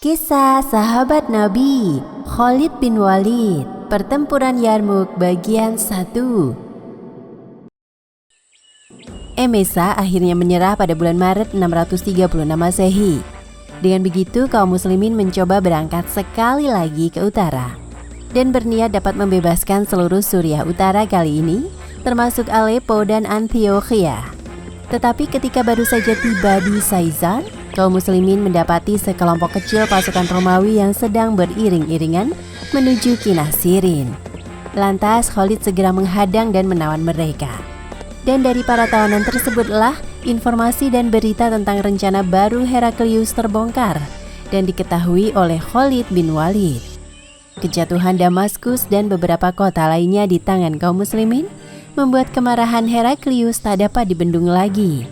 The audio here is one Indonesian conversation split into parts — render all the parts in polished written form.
Kisah sahabat Nabi Khalid bin Walid, Pertempuran Yarmuk bagian 1. Emesa akhirnya menyerah pada bulan Maret 636 Masehi. Dengan begitu kaum muslimin mencoba berangkat sekali lagi ke utara dan berniat dapat membebaskan seluruh Suriah Utara kali ini, termasuk Aleppo dan Antiokhia. Tetapi ketika baru saja tiba di Saizar, kaum muslimin mendapati sekelompok kecil pasukan Romawi yang sedang beriring-iringan menuju Kinasirin. Lantas Khalid segera menghadang dan menawan mereka. Dan dari para tawanan tersebutlah informasi dan berita tentang rencana baru Heraklius terbongkar dan diketahui oleh Khalid bin Walid. Kejatuhan Damaskus dan beberapa kota lainnya di tangan kaum muslimin membuat kemarahan Heraklius tak dapat dibendung lagi.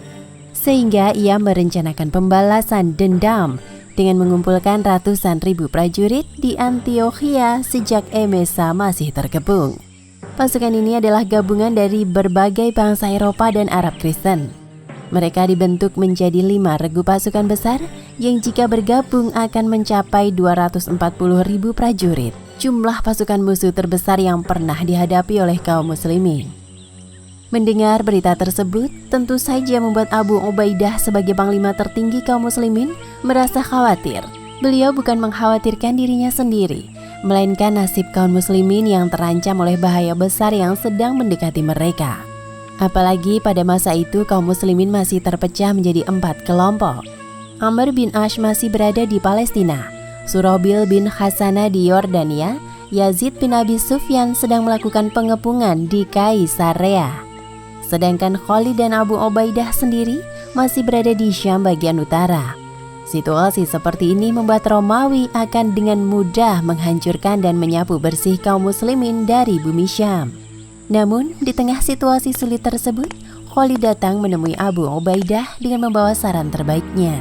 Sehingga ia merencanakan pembalasan dendam dengan mengumpulkan ratusan ribu prajurit di Antiokhia sejak Emesa masih terkepung. Pasukan ini adalah gabungan dari berbagai bangsa Eropa dan Arab Kristen. Mereka dibentuk menjadi 5 regu pasukan besar yang jika bergabung akan mencapai 240 ribu prajurit. Jumlah pasukan musuh terbesar yang pernah dihadapi oleh kaum muslimin. Mendengar berita tersebut tentu saja membuat Abu Ubaidah sebagai panglima tertinggi kaum muslimin merasa khawatir. Beliau bukan mengkhawatirkan dirinya sendiri, melainkan nasib kaum muslimin yang terancam oleh bahaya besar yang sedang mendekati mereka. Apalagi pada masa itu kaum muslimin masih terpecah menjadi 4 kelompok. Amr bin Ash masih berada di Palestina, Surabil bin Hasanah di Yordania, Yazid bin Abi Sufyan sedang melakukan pengepungan di Kaisarea. Sedangkan Khalid dan Abu Ubaidah sendiri masih berada di Syam bagian utara. Situasi seperti ini membuat Romawi akan dengan mudah menghancurkan dan menyapu bersih kaum muslimin dari bumi Syam. Namun, di tengah situasi sulit tersebut, Khalid datang menemui Abu Ubaidah dengan membawa saran terbaiknya.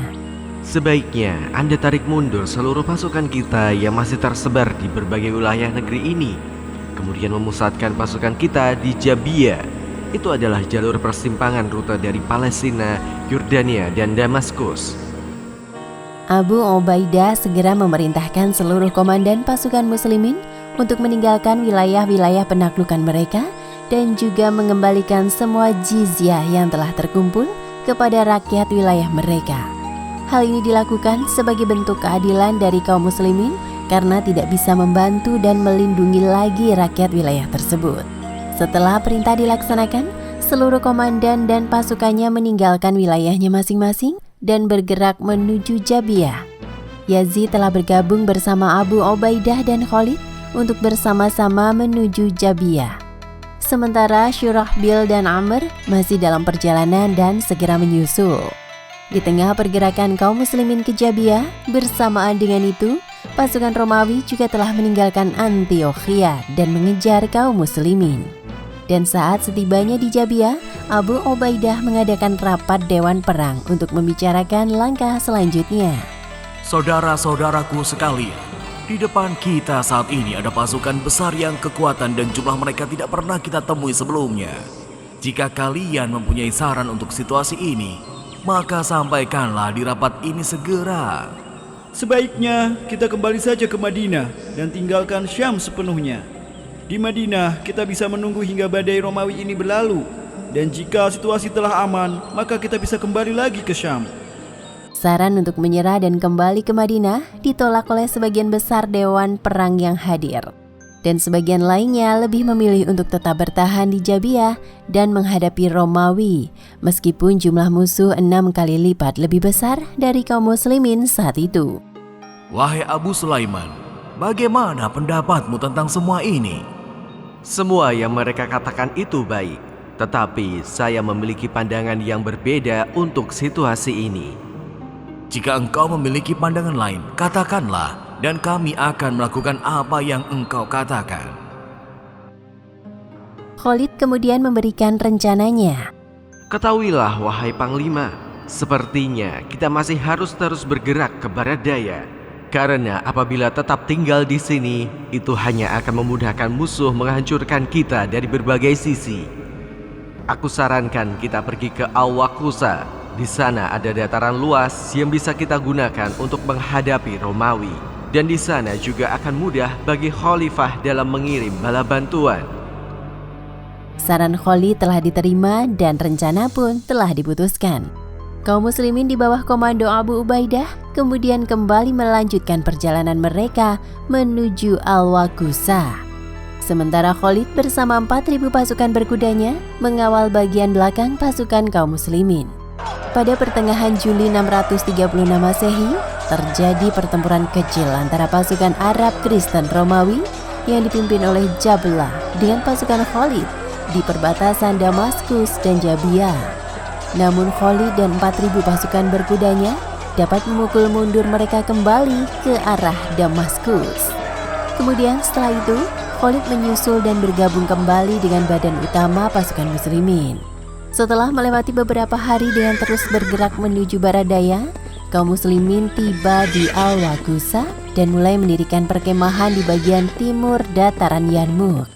Sebaiknya Anda tarik mundur seluruh pasukan kita yang masih tersebar di berbagai wilayah negeri ini. Kemudian memusatkan pasukan kita di Jabiyah. Itu adalah jalur persimpangan rute dari Palestina, Yordania, dan Damaskus. Abu Ubaidah segera memerintahkan seluruh komandan pasukan muslimin untuk meninggalkan wilayah-wilayah penaklukan mereka dan juga mengembalikan semua jizyah yang telah terkumpul kepada rakyat wilayah mereka. Hal ini dilakukan sebagai bentuk keadilan dari kaum muslimin karena tidak bisa membantu dan melindungi lagi rakyat wilayah tersebut. Setelah perintah dilaksanakan, seluruh komandan dan pasukannya meninggalkan wilayahnya masing-masing dan bergerak menuju Jabiyah. Yazid telah bergabung bersama Abu Ubaidah dan Khalid untuk bersama-sama menuju Jabiyah. Sementara Syurahbil dan Amr masih dalam perjalanan dan segera menyusul. Di tengah pergerakan kaum muslimin ke Jabiyah, bersamaan dengan itu, pasukan Romawi juga telah meninggalkan Antiokhia dan mengejar kaum muslimin. Dan saat setibanya di Jabiyah, Abu Ubaidah mengadakan rapat dewan perang untuk membicarakan langkah selanjutnya. Saudara-saudaraku sekalian, di depan kita saat ini ada pasukan besar yang kekuatan dan jumlah mereka tidak pernah kita temui sebelumnya. Jika kalian mempunyai saran untuk situasi ini, maka sampaikanlah di rapat ini segera. Sebaiknya kita kembali saja ke Madinah dan tinggalkan Syam sepenuhnya. Di Madinah kita bisa menunggu hingga badai Romawi ini berlalu, dan jika situasi telah aman, maka kita bisa kembali lagi ke Syam. Saran untuk menyerah dan kembali ke Madinah ditolak oleh sebagian besar dewan perang yang hadir. Dan sebagian lainnya lebih memilih untuk tetap bertahan di Jabiyah dan menghadapi Romawi, meskipun jumlah musuh 6 kali lipat lebih besar dari kaum muslimin saat itu. Wahai Abu Sulaiman, bagaimana pendapatmu tentang semua ini? Semua yang mereka katakan itu baik, tetapi saya memiliki pandangan yang berbeda untuk situasi ini. Jika engkau memiliki pandangan lain, katakanlah, dan kami akan melakukan apa yang engkau katakan. Khalid kemudian memberikan rencananya. Ketahuilah wahai Panglima, sepertinya kita masih harus terus bergerak ke barat daya. Karena apabila tetap tinggal di sini, itu hanya akan memudahkan musuh menghancurkan kita dari berbagai sisi. Aku sarankan kita pergi ke Al-Waqusa Di sana ada dataran luas yang bisa kita gunakan untuk menghadapi Romawi. Dan di sana juga akan mudah bagi Khalifah dalam mengirim bala bantuan. Saran Khalid telah diterima dan rencana pun telah diputuskan. Kaum muslimin di bawah komando Abu Ubaidah kemudian kembali melanjutkan perjalanan mereka menuju Al-Waqusa. Sementara Khalid bersama 4.000 pasukan berkudanya mengawal bagian belakang pasukan kaum muslimin. Pada pertengahan Juli 636 Masehi, terjadi pertempuran kecil antara pasukan Arab Kristen Romawi yang dipimpin oleh Jablah dengan pasukan Khalid di perbatasan Damaskus dan Jabiyah. Namun Khalid dan 4.000 pasukan berkudanya dapat memukul mundur mereka kembali ke arah Damaskus. Kemudian setelah itu, Khalid menyusul dan bergabung kembali dengan badan utama pasukan muslimin. Setelah melewati beberapa hari dengan terus bergerak menuju barat daya, kaum muslimin tiba di Al-Waqusa dan mulai mendirikan perkemahan di bagian timur dataran Yarmuk.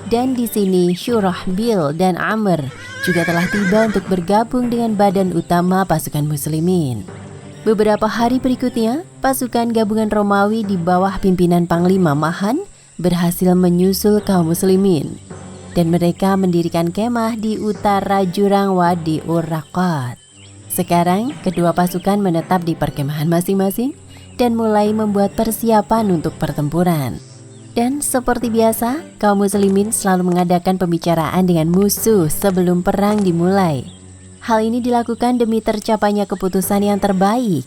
Dan di sini Syurahbil dan Amr juga telah tiba untuk bergabung dengan badan utama pasukan muslimin. Beberapa hari berikutnya, pasukan gabungan Romawi di bawah pimpinan Panglima Mahan berhasil menyusul kaum muslimin. Dan mereka mendirikan kemah di utara jurang Wadi Uraqat. Sekarang, kedua pasukan menetap di perkemahan masing-masing dan mulai membuat persiapan untuk pertempuran. Dan seperti biasa, kaum muslimin selalu mengadakan pembicaraan dengan musuh sebelum perang dimulai. Hal ini dilakukan demi tercapainya keputusan yang terbaik.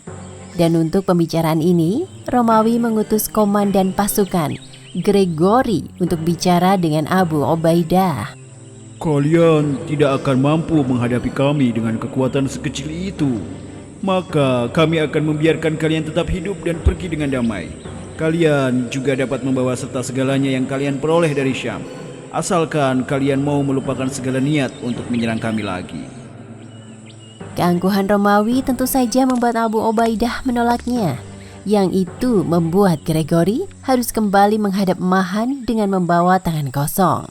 Dan untuk pembicaraan ini, Romawi mengutus komandan pasukan, Gregory, untuk bicara dengan Abu Ubaidah. Kalian tidak akan mampu menghadapi kami dengan kekuatan sekecil itu. Maka kami akan membiarkan kalian tetap hidup dan pergi dengan damai. Kalian juga dapat membawa serta segalanya yang kalian peroleh dari Syam, asalkan kalian mau melupakan segala niat untuk menyerang kami lagi. Keangkuhan Romawi tentu saja membuat Abu Ubaidah menolaknya. Yang itu membuat Gregory harus kembali menghadap Mahan dengan membawa tangan kosong.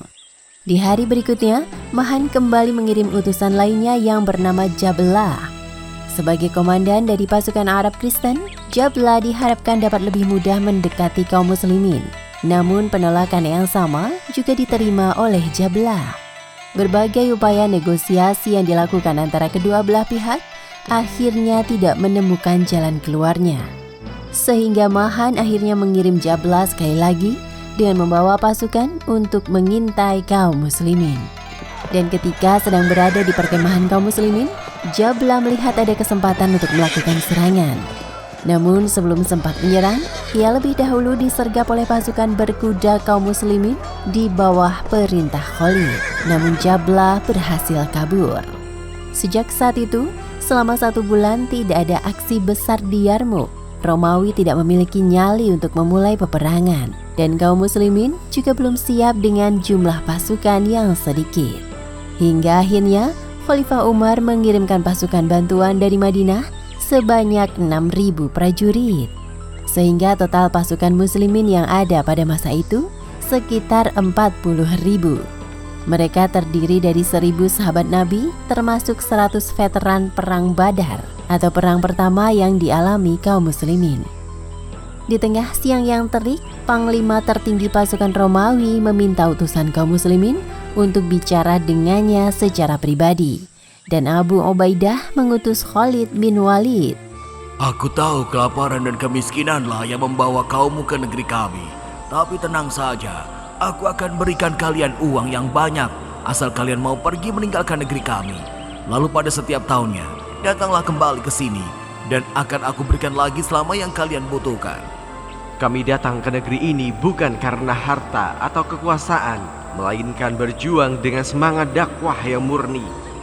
Di hari berikutnya, Mahan kembali mengirim utusan lainnya yang bernama Jablah. Sebagai komandan dari pasukan Arab Kristen, Jablah diharapkan dapat lebih mudah mendekati kaum muslimin. Namun penolakan yang sama juga diterima oleh Jablah. Berbagai upaya negosiasi yang dilakukan antara kedua belah pihak akhirnya tidak menemukan jalan keluarnya. Sehingga Mahan akhirnya mengirim Jablah sekali lagi dengan membawa pasukan untuk mengintai kaum muslimin. Dan ketika sedang berada di perkemahan kaum muslimin, Jablah melihat ada kesempatan untuk melakukan serangan. Namun sebelum sempat menyerang, ia lebih dahulu disergap oleh pasukan berkuda kaum muslimin di bawah perintah Khalid. Namun Jablah berhasil kabur. Sejak saat itu, selama 1 bulan tidak ada aksi besar di Yarmuk. Romawi tidak memiliki nyali untuk memulai peperangan. Dan kaum muslimin juga belum siap dengan jumlah pasukan yang sedikit. Hingga akhirnya, Khalifah Umar mengirimkan pasukan bantuan dari Madinah sebanyak 6.000 prajurit. Sehingga total pasukan muslimin yang ada pada masa itu sekitar 40.000. Mereka terdiri dari 1.000 sahabat Nabi, termasuk 100 veteran perang Badar atau perang pertama yang dialami kaum muslimin. Di tengah siang yang terik, Panglima tertinggi pasukan Romawi meminta utusan kaum muslimin untuk bicara dengannya secara pribadi. Dan Abu Ubaidah mengutus Khalid bin Walid. Aku tahu kelaparan dan kemiskinanlah yang membawa kaummu ke negeri kami. Tapi tenang saja, aku akan berikan kalian uang yang banyak asal kalian mau pergi meninggalkan negeri kami. Lalu pada setiap tahunnya, datanglah kembali ke sini dan akan aku berikan lagi selama yang kalian butuhkan. Kami datang ke negeri ini bukan karena harta atau kekuasaan, melainkan berjuang dengan semangat dakwah yang murni.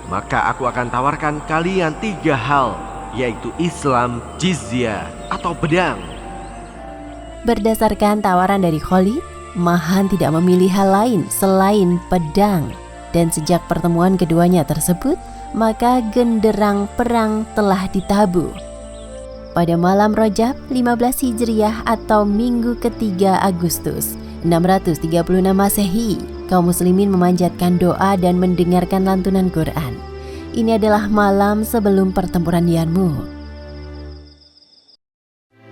Maka aku akan tawarkan kalian 3 hal, yaitu Islam, jizyah, atau pedang. Berdasarkan tawaran dari Khalid, Mahan tidak memilih hal lain selain pedang. Dan sejak pertemuan keduanya tersebut, maka genderang perang telah ditabuh. Pada malam Rajab 15 Hijriah atau minggu ketiga Agustus 636 Masehi, kaum muslimin memanjatkan doa dan mendengarkan lantunan Quran. ini adalah malam sebelum pertempuran Yarmuk.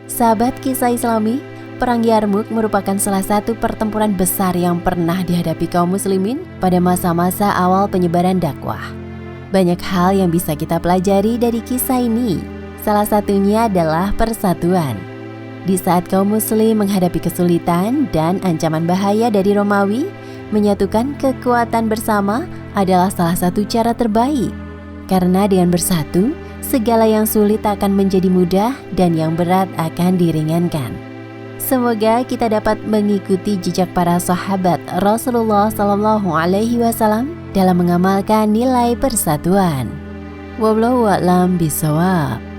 Sahabat kisah Islami, Perang Yarmuk merupakan salah satu pertempuran besar yang pernah dihadapi kaum muslimin pada masa-masa awal penyebaran dakwah. Banyak hal yang bisa kita pelajari dari kisah ini. Salah satunya adalah persatuan. Di saat kaum muslim menghadapi kesulitan dan ancaman bahaya dari Romawi, menyatukan kekuatan bersama adalah salah satu cara terbaik. Karena dengan bersatu, segala yang sulit akan menjadi mudah dan yang berat akan diringankan. Semoga kita dapat mengikuti jejak para sahabat Rasulullah SAW dalam mengamalkan nilai persatuan. Wallahu a'lam bishawab.